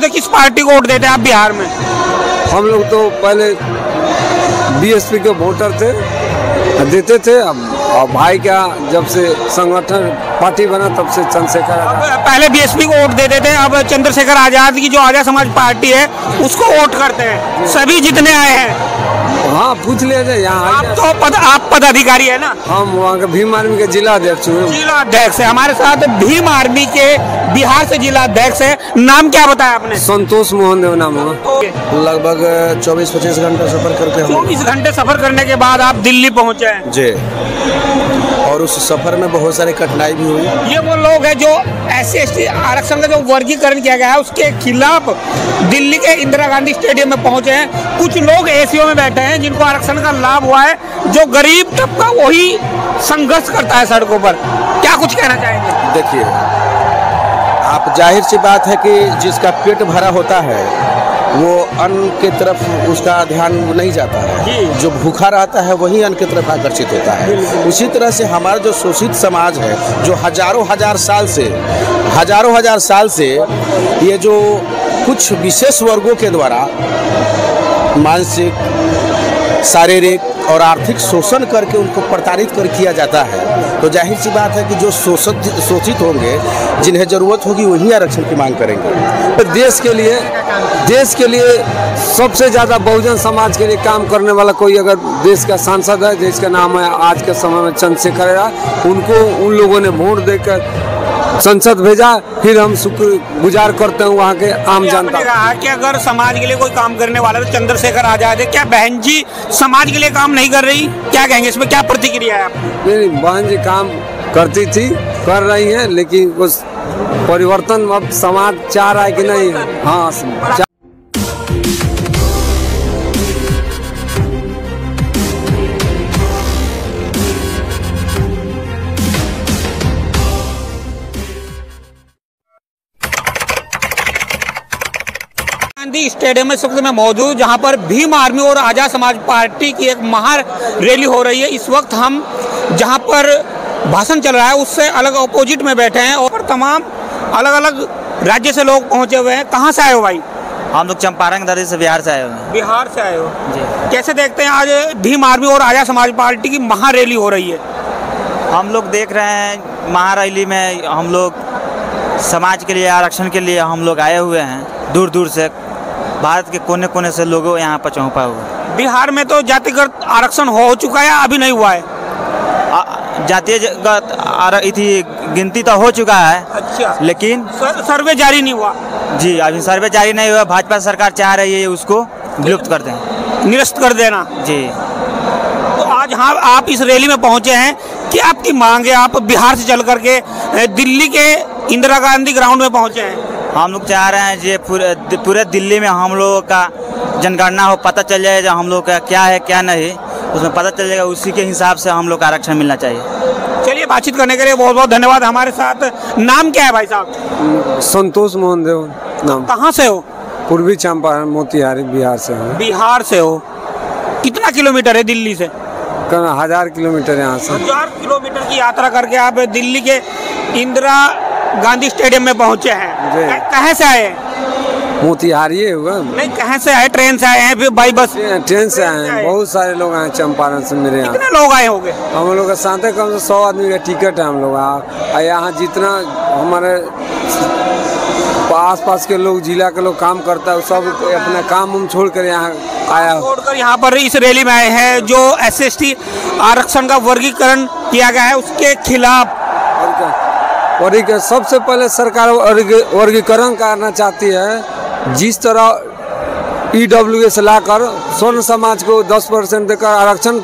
तो किस पार्टी को वोट देते हैं आप बिहार में? हम लोग तो पहले बीएसपी के वोटर थे, देते थे। अब भाई का जब से संगठन पार्टी बना तब से चंद्रशेखर आजाद। पहले बीएसपी को वोट देते थे, अब चंद्रशेखर आजाद की जो आजाद समाज पार्टी है उसको वोट करते हैं सभी जितने आए हैं। हाँ, पूछ लिया जाए यहाँ। आप पदाधिकारी है ना? हम वहाँ के भीम आर्मी के जिला अध्यक्ष हुए। जिला अध्यक्ष है हमारे साथ, भीम आर्मी के बिहार से जिला अध्यक्ष है। नाम क्या बताया आपने? संतोष मोहन देव नाम है। लगभग 24-25 घंटा सफर करके 24 घंटे सफर करने के बाद आप दिल्ली पहुँचे हैं जी, और उस सफर में बहुत सारी कठिनाई भी हुई। ये वो लोग हैं जो SC/ST आरक्षण का जो वर्गीकरण किया गया है उसके खिलाफ दिल्ली के इंदिरा गांधी स्टेडियम में पहुंचे हैं। कुछ लोग एसीओ में बैठे हैं जिनको आरक्षण का लाभ हुआ है, जो गरीब तबका वही संघर्ष करता है सड़कों पर। क्या कुछ कहना चाहेंगे? देखिए, आप जाहिर सी बात है कि जिसका पेट भरा होता है वो अन्न के तरफ उसका ध्यान नहीं जाता है, जो भूखा रहता है वही अन्न की तरफ आकर्षित होता है। उसी तरह से हमारा जो शोषित समाज है, जो हजारों हजार साल से ये जो कुछ विशेष वर्गों के द्वारा मानसिक, शारीरिक और आर्थिक शोषण करके उनको प्रताड़ित कर किया जाता है, तो जाहिर सी बात है कि जो शोषित होंगे, जिन्हें ज़रूरत होगी वही आरक्षण की मांग करेंगे। तो देश के लिए सबसे ज़्यादा बहुजन समाज के लिए काम करने वाला कोई अगर देश का सांसद है, जिसका नाम है आज के समय में चंद्रशेखर आजाद, उनको उन लोगों ने वोट देकर संसद भेजा। फिर हम शुक्रगुजार करते हैं वहाँ के आम जनता। कहा कि अगर समाज के लिए कोई काम करने वाला तो चंद्रशेखर आजाद है। क्या बहन जी समाज के लिए काम नहीं कर रही? क्या कहेंगे इसमें, क्या प्रतिक्रिया है आपकी? नहीं, बहन जी काम करती थी, कर रही हैं, लेकिन कुछ परिवर्तन अब समाज चाह रहा है कि नहीं? हाँ, गांधी स्टेडियम में इस वक्त मैं मौजूद, जहां पर भीम आर्मी और आजाद समाज पार्टी की एक महा रैली हो रही है। इस वक्त हम जहां पर भाषण चल रहा है उससे अलग अपोजिट में बैठे हैं और तमाम अलग अलग राज्य से लोग पहुंचे हुए हैं। कहां से आए हो भाई? हम लोग चंपारण दर्रे से बिहार से आए हुए। बिहार से आए हो जी। कैसे देखते हैं आज भीम आर्मी और आजाद समाज पार्टी की महा रैली हो रही है? हम लोग देख रहे हैं महा रैली में हम लोग समाज के लिए, आरक्षण के लिए हम लोग आए हुए हैं। दूर दूर से भारत के कोने कोने से लोग यहाँ पर पहुँचा हुए। बिहार में तो जातिगत आरक्षण हो चुका है, अभी नहीं हुआ है? जातीयगत गिनती तो हो चुका है। अच्छा, लेकिन सर्वे जारी नहीं हुआ? जी, अभी सर्वे जारी नहीं हुआ। भाजपा सरकार चाह रही है उसको विलुप्त कर दें, निरस्त कर देना। जी। तो आज हाँ आप इस रैली में पहुंचे हैं, क्या आपकी मांग है? आप बिहार से चल करके दिल्ली के इंदिरा गांधी ग्राउंड में पहुंचे हैं। हम लोग चाह रहे हैं कि पूरे दिल्ली में हम लोगों का जनगणना हो, पता चल जाए हम लोग का क्या है क्या नहीं, उसमें पता चल जाएगा। उसी के हिसाब से हम लोग का आरक्षण मिलना चाहिए। चलिए, बातचीत करने के लिए बहुत बहुत धन्यवाद। हमारे साथ नाम क्या है भाई साहब? संतोष मोहन देव नाम। कहाँ से हो? पूर्वी चंपारण, मोतिहारी, बिहार से हूँ। बिहार से हो? कितना किलोमीटर है दिल्ली से? 1000 किलोमीटर यहाँ से। 1000 किलोमीटर की यात्रा करके आप दिल्ली के इंदिरा गांधी स्टेडियम में पहुंचे हैं। कहाँ से आए? मोतिहारी हुआ। नहीं, कहाँ से आए? ट्रेन से आए हैं फिर बाई बस? ट्रेन से आए हैं। बहुत सारे लोग आए चंपारण से मेरे यहाँ। कितने लोग आए होंगे? हम लोग का साथ कम से 100 आदमी का टिकट है। हम लोग यहाँ जितना हमारे आस-पास के लोग, जिला के लोग काम करता है, सब अपना काम हम छोड़ कर यहाँ आया, छोड़कर यहाँ पर इस रैली में आए हैं। जो SC/ST आरक्षण का वर्गीकरण किया गया है उसके खिलाफ सबसे पहले सरकार वर्गीकरण करना चाहती है। जिस तरह EWS लाकर स्वर्ण समाज को 10% देकर आरक्षण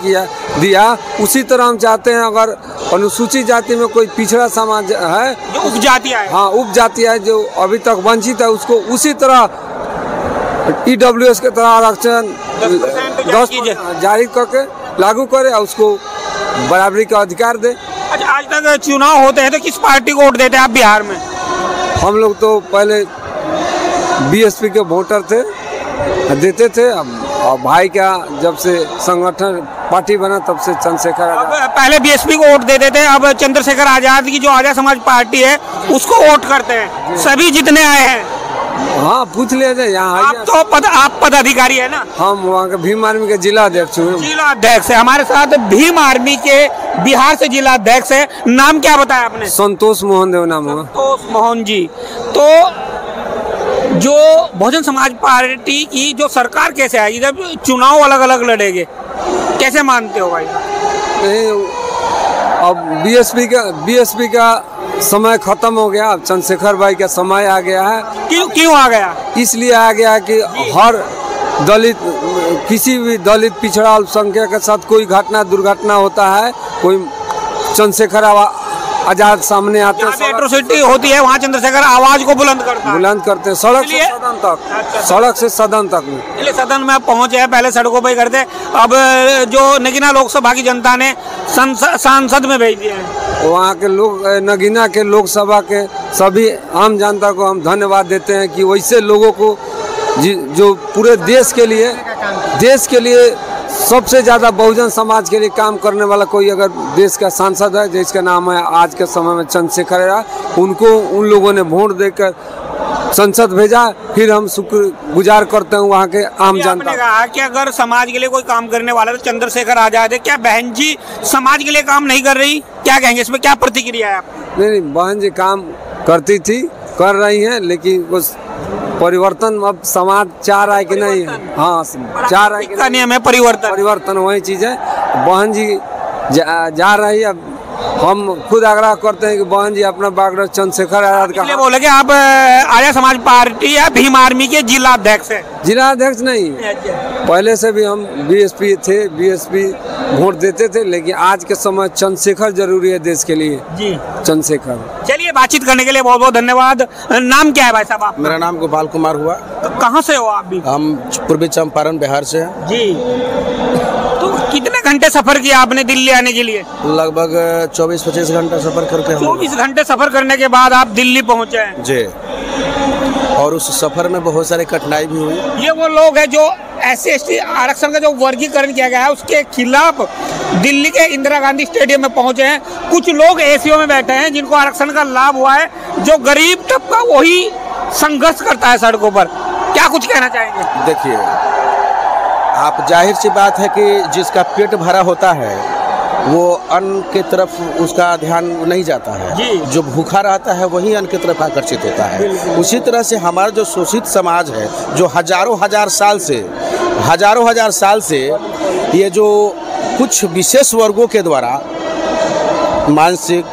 दिया, उसी तरह हम चाहते हैं अगर अनुसूचित जाति में कोई पिछड़ा समाज है, जो उपजाति है, हाँ उपजाति है, जो अभी तक वंचित है, उसको उसी तरह EWS के तरह आरक्षण 10% जारी करके लागू करे और उसको बराबरी का अधिकार दे। अच्छा, आज तक चुनाव होते हैं तो किस पार्टी को वोट देते हैं आप बिहार में? हम लोग तो पहले BSP के वोटर थे, देते थे। अब भाई का जब से संगठन पार्टी बना तब से चंद्रशेखर आजाद। पहले BSP को वोट देते थे, अब चंद्रशेखर आजाद की जो आजाद समाज पार्टी है उसको वोट करते हैं सभी जितने आए हैं। हाँ पूछ लिया जाए यहाँ आप तो आप पदाधिकारी है ना? हम वहाँ के भीम आर्मी के जिला अध्यक्ष हुए। जिला अध्यक्ष है हमारे साथ, भीम आर्मी के बिहार से जिला अध्यक्ष है। नाम क्या बताया आपने? संतोष मोहन देव नाम हुआ। संतोष मोहन जी। तो जो बहुजन समाज पार्टी की जो सरकार कैसे आएगी जब चुनाव अलग अलग लड़ेंगे, कैसे मानते हो भाई? अब बीएसपी का समय खत्म हो गया, अब चंद्रशेखर भाई का समय आ गया है। क्यों आ गया? इसलिए आ गया कि हर दलित, किसी भी दलित पिछड़ा अल्पसंख्यक के साथ कोई घटना दुर्घटना होता है, कोई चंद्रशेखर आजाद सामने आते हैं, एट्रोसिटी होती है, वहाँ चंद्रशेखर आवाज को बुलंद करते हैं सड़क से सदन तक। सड़क से सदन तक में सदन में पहुँचे हैं, पहले सड़कों पर ही करते, अब जो नगीना लोकसभा की जनता ने सांसद में भेज दिया है, वहाँ के लोग नगीना के लोकसभा के सभी आम जनता को हम धन्यवाद देते हैं कि वैसे लोगों को जो पूरे देश के लिए सबसे ज़्यादा बहुजन समाज के लिए काम करने वाला कोई अगर देश का सांसद है, जिसका नाम है आज के समय में चंद्रशेखर है, उनको उन लोगों ने वोट देकर संसद भेजा। फिर हम शुक्रगुजार करते हैं वहाँ के आम जनता। आपने कहा कि अगर समाज के लिए कोई काम करने वाला तो चंद्रशेखर आजाद है, क्या बहन जी समाज के लिए काम नहीं कर रही? क्या कहेंगे इसमें, क्या प्रतिक्रिया है आपकी? नहीं, बहन जी काम करती थी, कर रही हैं, लेकिन कुछ परिवर्तन अब समाज चाह रहा है कि नहीं? हाँ, चाह रहा है कि नियम है परिवर्तन वही चीज़ है। बहन जी जा रही है, हम खुद आग्रह करते हैं कि बहन जी अपना बागडोर चंद्रशेखर आजाद का बोले कि आप आर्य समाज पार्टी या भीम आर्मी के जिला अध्यक्ष है? जिला अध्यक्ष नहीं, पहले से भी हम बीएसपी थे, बीएसपी वोट देते थे, लेकिन आज के समय चंद्रशेखर जरूरी है देश के लिए जी। चंद्रशेखर। चलिए, बातचीत करने के लिए बहुत बहुत धन्यवाद। नाम क्या है भाई साहब आप? मेरा नाम गोपाल कुमार हुआ। कहाँ से हो आप भी? हम पूर्वी चंपारण बिहार से हैं जी। तो कितने घंटे सफर किया आपने दिल्ली आने के लिए? लगभग 24-25 घंटा सफर करके। 24 घंटे सफर करने के बाद आप दिल्ली पहुँचे हैं जी। और उस सफर में बहुत सारी कठिनाई भी हुई। ये वो लोग हैं जो SC/ST आरक्षण का जो वर्गीकरण किया गया है उसके खिलाफ दिल्ली के इंदिरा गांधी स्टेडियम में पहुंचे हैं। कुछ लोग ACO में बैठे हैं जिनको आरक्षण का लाभ हुआ है, जो गरीब तबका वही संघर्ष करता है सड़कों पर। क्या कुछ कहना चाहेंगे? देखिए, आप जाहिर सी बात है कि जिसका पेट भरा होता है वो अन्न के तरफ उसका ध्यान नहीं जाता है, जो भूखा रहता है वही अन्न की तरफ आकर्षित होता है। उसी तरह से हमारा जो शोषित समाज है, जो हजारों हजार साल से ये जो कुछ विशेष वर्गों के द्वारा मानसिक,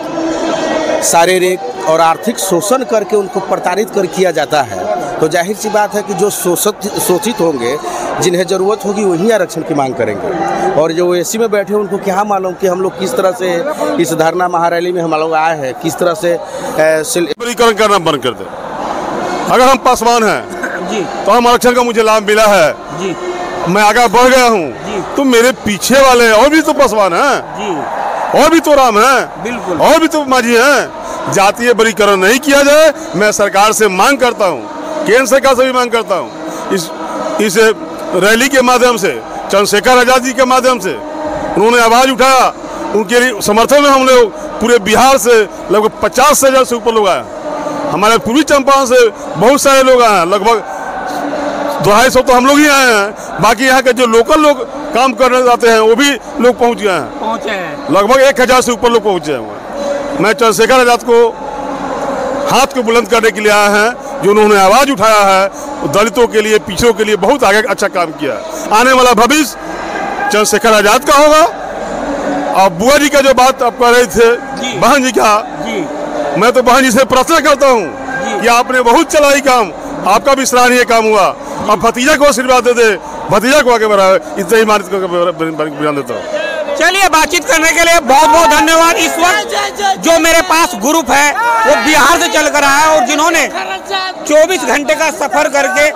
शारीरिक और आर्थिक शोषण करके उनको प्रताड़ित कर किया जाता है, तो जाहिर सी बात है कि जो शोषित होंगे, जिन्हें ज़रूरत होगी वही आरक्षण की मांग करेंगे। और जो AC में बैठे उनको क्या मालूम कि हम लोग किस तरह से इस धरना महारैली में हम लोग आए हैं, किस तरह से वर्गीकरण करना बंद कर दे। अगर हम पासवान हैं जी, तो हम आरक्षण का मुझे लाभ मिला है जी, मैं आगे बढ़ गया हूँ, तो मेरे पीछे वाले और भी तो पासवान हैं जी, और भी तो राम हैं, बिल्कुल, और भी तो माझी हैं। जातीय वर्गीकरण नहीं किया जाए, मैं सरकार से मांग करता हूँ, केंद्र सरकार से भी मांग करता हूँ। इस रैली के माध्यम से, चंद्रशेखर आजाद जी के माध्यम से उन्होंने आवाज़ उठाया, उनके समर्थन में हम लोग पूरे बिहार से लगभग 50 से ज़्यादा से ऊपर लोग आए। हमारे पूर्वी चंपारण से बहुत सारे लोग आए हैं, लगभग 250 तो हम लोग ही आए हैं। बाकी यहाँ के जो लोकल लोग काम करने जाते हैं वो भी लोग पहुँच गए हैं, लगभग 1000 से ऊपर लोग पहुँचे हैं। मैं चंद्रशेखर आजाद को हाथ को बुलंद करने के लिए आए हैं, जो उन्होंने आवाज़ उठाया है, दलितों के लिए, पिछड़ों के लिए बहुत आगे अच्छा काम किया। आने वाला भविष्य चंद्रशेखर आजाद का होगा। और बुआ जी का जो बात आप कह रहे थे, बहन जी का, मैं तो बहन जी से प्रार्थना करता हूँ कि आपने बहुत चलाई काम, आपका भी सराहनीय काम हुआ। अब भतीजा को आशीर्वाद दे दे, भतीजा को आगे बढ़ाए, इतना ही मानित करके बयान देता हूँ। चलिए, बातचीत करने के लिए बहुत बहुत धन्यवाद। इस वक्त जो मेरे पास ग्रुप है वो बिहार से चल कर आया है, और जिन्होंने 24 घंटे का सफर करके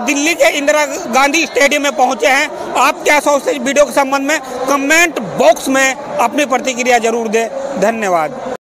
दिल्ली के इंदिरा गांधी स्टेडियम में पहुंचे हैं। आप क्या सोचते हैं वीडियो के संबंध में? कमेंट बॉक्स में अपनी प्रतिक्रिया जरूर दें। धन्यवाद।